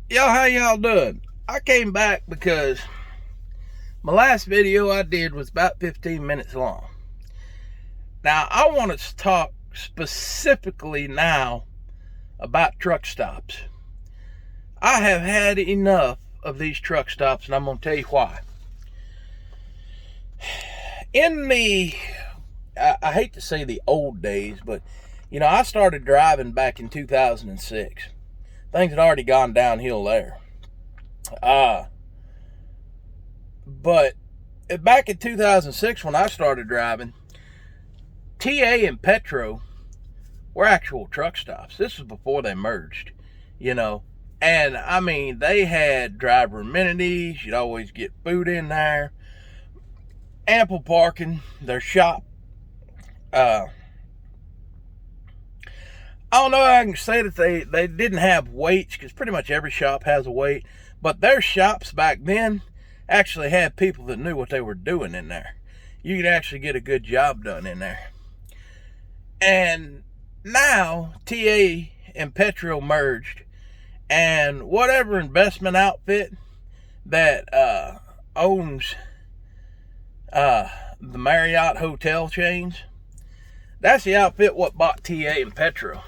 Y'all, how y'all doing? I came back because my last video I did was about 15 minutes long. Now, I want to talk specifically now about truck stops. I have had enough of these truck stops, and I'm going to tell you why. In I hate to say the old days, but I started driving back in 2006. Things had already gone downhill there. But back in 2006, when I started driving, TA and Petro were actual truck stops. This was before they merged, And I mean, they had driver amenities. You'd always get food in there, ample parking, their shop. I don't know how I can say that they didn't have waits, because pretty much every shop has a wait. But their shops back then actually had people that knew what they were doing in there. You could actually get a good job done in there. And now TA and Petro merged, and whatever investment outfit that owns the Marriott hotel chains, that's the outfit what bought TA and Petro.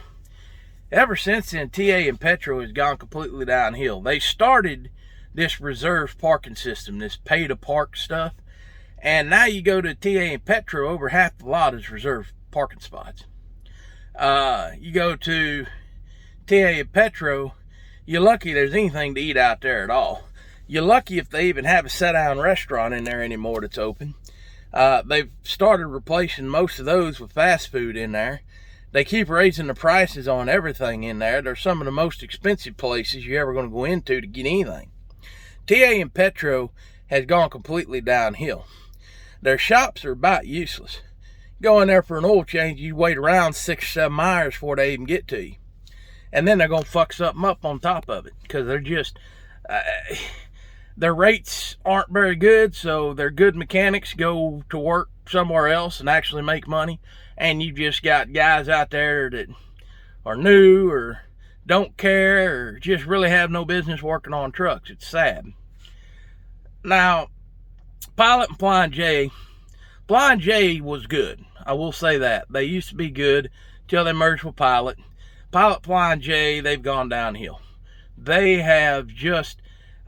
Ever since then, TA and Petro has gone completely downhill. They started this reserve parking system, this pay to park stuff, and now you go to TA and Petro, over half the lot is reserved parking spots. You go to TA and Petro, you're lucky there's anything to eat out there at all. You're lucky if they even have a sit-down restaurant in there anymore that's open. They've started replacing most of those with fast food in there. They keep raising the prices on everything in there. They're some of the most expensive places you're ever going to go into to get anything. TA and Petro has gone completely downhill. Their shops are about useless. Go in there for an oil change, you wait around 6-7 hours before they even get to you. And then they're going to fuck something up on top of it, because they're just, their rates aren't very good, so their good mechanics go to work somewhere else and actually make money. And you just got guys out there that are new or don't care or just really have no business working on trucks. It's sad. Now, Pilot and Flying J was good. I will say that. They used to be good until they merged with Pilot. Flying J, they've gone downhill. They have just...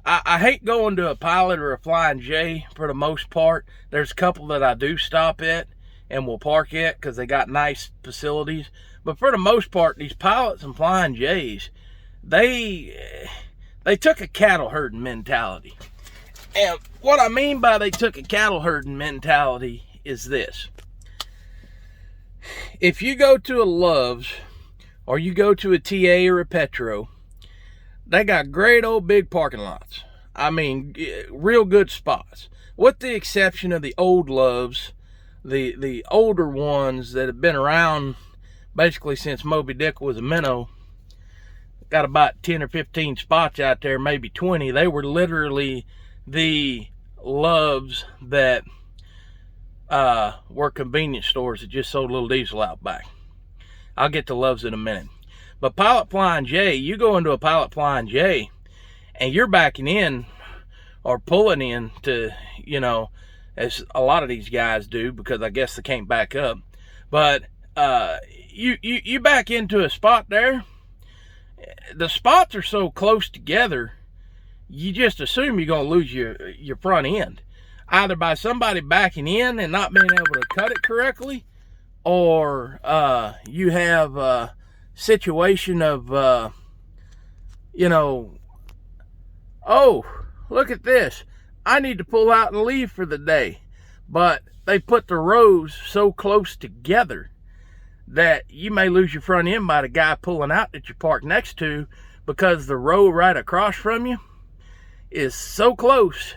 I hate going to a Pilot or a Flying J for the most part. There's a couple that I do stop at and will park at because they got nice facilities. But for the most part, these Pilots and Flying J's, they took a cattle herding mentality. And what I mean by they took a cattle herding mentality is this. If you go to a Love's or you go to a TA or a Petro, they got great old big parking lots. I mean, real good spots. With the exception of the old Love's, the older ones that have been around basically since Moby Dick was a minnow, got about 10 or 15 spots out there, maybe 20. They were literally the Love's that were convenience stores that just sold a little diesel out back. I'll get to Love's in a minute. But Pilot Flying J, you go into a Pilot Flying J and you're backing in or pulling in to, as a lot of these guys do, because I guess they can't back up. But you back into a spot there, the spots are so close together, you just assume you're going to lose your front end. Either by somebody backing in and not being able to cut it correctly, or you have a situation of, oh, look at this. I need to pull out and leave for the day. But they put the rows so close together that you may lose your front end by the guy pulling out that you parked next to, because the row right across from you is so close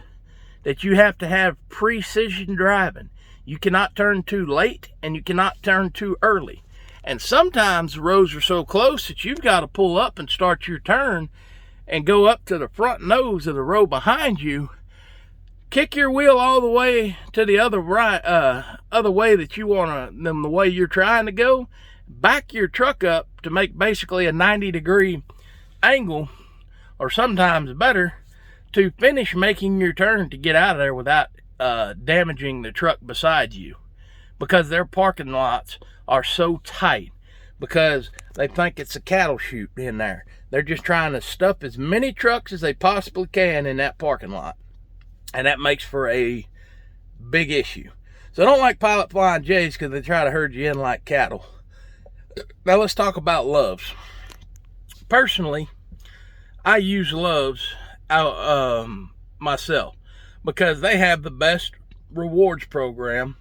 that you have to have precision driving. You cannot turn too late and you cannot turn too early. And sometimes the rows are so close that you've got to pull up and start your turn and go up to the front nose of the row behind you, kick your wheel all the way to the other way that you want them, the way you're trying to go, back your truck up to make basically a 90-degree angle or sometimes better, to finish making your turn to get out of there without damaging the truck beside you, because their parking lots are so tight, because they think it's a cattle chute in there. They're just trying to stuff as many trucks as they possibly can in that parking lot, and that makes for a big issue. So I don't like Pilot Flying J's because they try to herd you in like cattle. Now let's talk about Love's. Personally, I use Love's myself because they have the best rewards program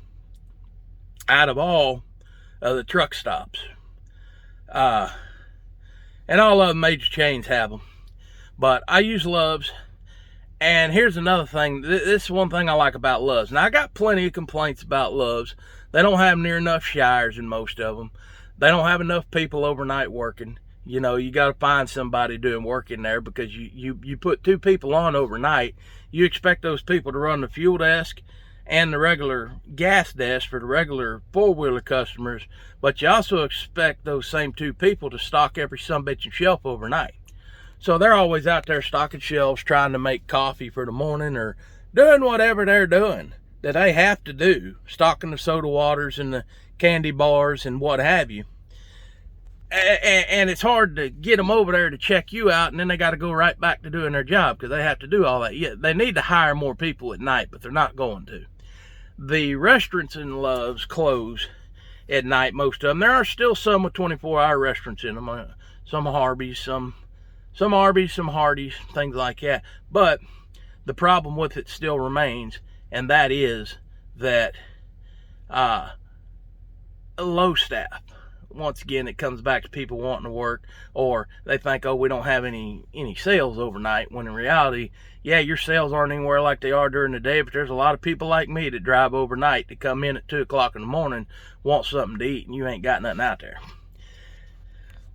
out of all of the truck stops. And all of the major chains have them. But I use Love's. And here's another thing. This is one thing I like about Love's. Now, I got plenty of complaints about Love's. They don't have near enough shires in most of them. They don't have enough people overnight working. You know, you got to find somebody doing work in there, because you put 2 people on overnight. You expect those people to run the fuel desk and the regular gas desk for the regular 4-wheeler customers, but you also expect those same 2 people to stock every sumbitchin' shelf overnight. So they're always out there stocking shelves, trying to make coffee for the morning, or doing whatever they're doing that they have to do, stocking the soda waters and the candy bars and what have you. And it's hard to get them over there to check you out, and then they got to go right back to doing their job because they have to do all that. Yeah, they need to hire more people at night, but they're not going to. The restaurants in Love's close at night, most of them. There are still some with 24-hour restaurants in them. Some Hardee's, some Arby's, some Hardee's, things like that. But the problem with it still remains, and that is that low staff. Once again, it comes back to people wanting to work, or they think, oh, we don't have any sales overnight, when in reality, yeah, your sales aren't anywhere like they are during the day, but there's a lot of people like me that drive overnight to come in at 2 o'clock in the morning, want something to eat, and you ain't got nothing out there.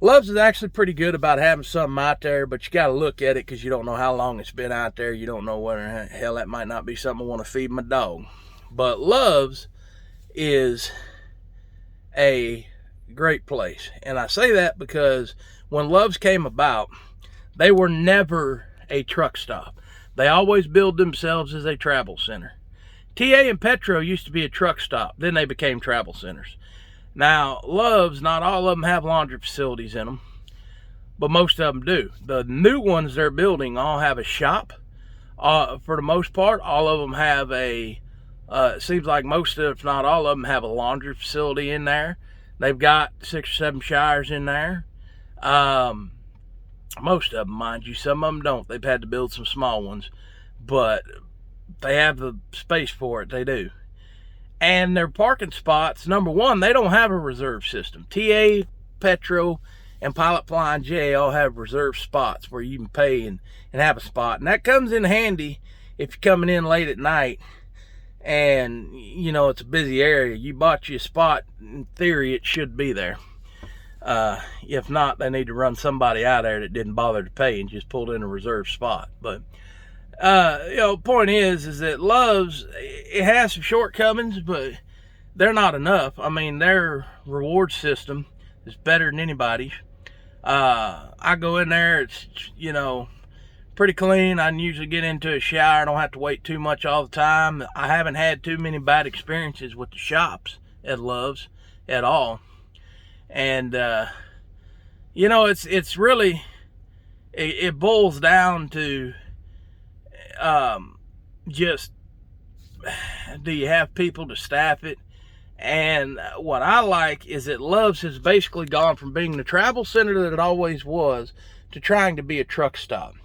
Love's is actually pretty good about having something out there, but you got to look at it because you don't know how long it's been out there. You don't know whether, hell, that might not be something I want to feed my dog. But Love's is a great place, and I say that because when Love's came about, they were never a truck stop. They always billed themselves as a travel center. TA and Petro used to be a truck stop, then they became travel centers. Now, Love's, not all of them have laundry facilities in them, but most of them do. The new ones they're building all have a shop. For the most part, all of them have it seems like most of, if not all of them, have a laundry facility in there. They've got 6 or 7 showers in there. Most of them, mind you. Some of them don't. They've had to build some small ones. But they have the space for it. They do. And their parking spots, number one, they don't have a reserve system. TA, Petro, and Pilot Flying J all have reserve spots where you can pay and have a spot. And that comes in handy if you're coming in late at night and, you know, it's a busy area. You bought you a spot, in theory, it should be there. If not, they need to run somebody out there that didn't bother to pay and just pulled in a reserve spot. But, you know, point is that Love's, it has some shortcomings, but they're not enough. I mean, their reward system is better than anybody's. I go in there, it's, you know, pretty clean. I can usually get into a shower. I don't have to wait too much all the time. I haven't had too many bad experiences with the shops at Love's at all. And, you know, it's really, it boils down to just, do you have people to staff it? And what I like is that Love's has basically gone from being the travel center that it always was to trying to be a truck stop.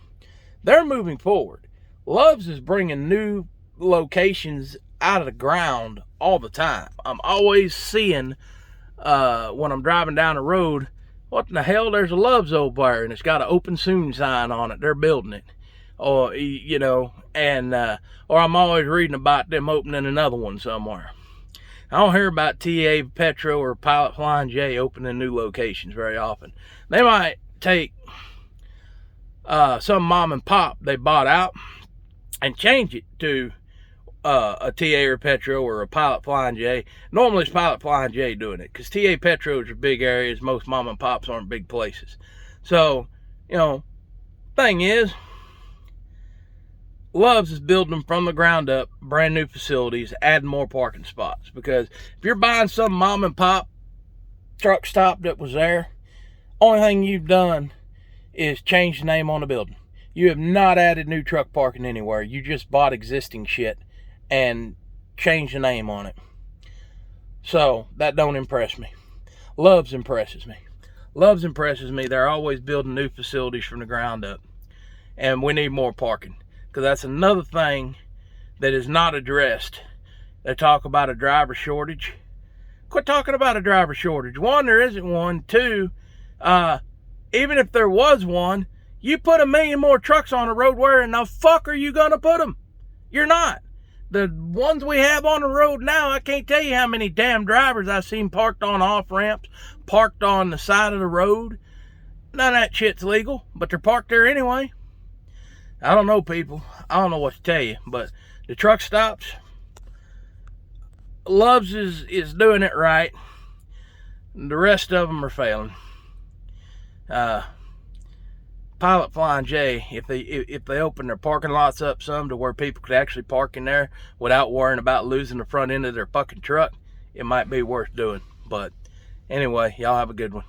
They're moving forward. Love's is bringing new locations out of the ground all the time. I'm always seeing, when I'm driving down the road, what in the hell, there's a Love's over there, and it's got an open soon sign on it. They're building it. Or, you know, and, or I'm always reading about them opening another one somewhere. I don't hear about TA, Petro, or Pilot Flying J opening new locations very often. They might take some mom and pop they bought out and change it to a TA or Petro or a Pilot Flying J. Normally it's Pilot Flying J doing it, because TA Petros are big areas. Most mom and pops aren't big places. So, you know, thing is, Love's is building them from the ground up, brand new facilities, adding more parking spots. Because if you're buying some mom and pop truck stop that was there, only thing you've done is change the name on the building. You have not added new truck parking anywhere. You just bought existing shit and changed the name on it. So that don't impress me. Love's impresses me. Love's impresses me. They're always building new facilities from the ground up. And we need more parking. Because that's another thing that is not addressed. They talk about a driver shortage. Quit talking about a driver shortage. One, there isn't one. Two, even if there was one, you put 1 million more trucks on the road, where in the fuck are you going to put them? You're not. The ones we have on the road now, I can't tell you how many damn drivers I've seen parked on off-ramps, parked on the side of the road. None of that shit's legal, but they're parked there anyway. I don't know, people. I don't know what to tell you, but the truck stops, Love's is doing it right. The rest of them are failing. Pilot Flying J, if they open their parking lots up some to where people could actually park in there without worrying about losing the front end of their fucking truck, it might be worth doing. But anyway, y'all have a good one.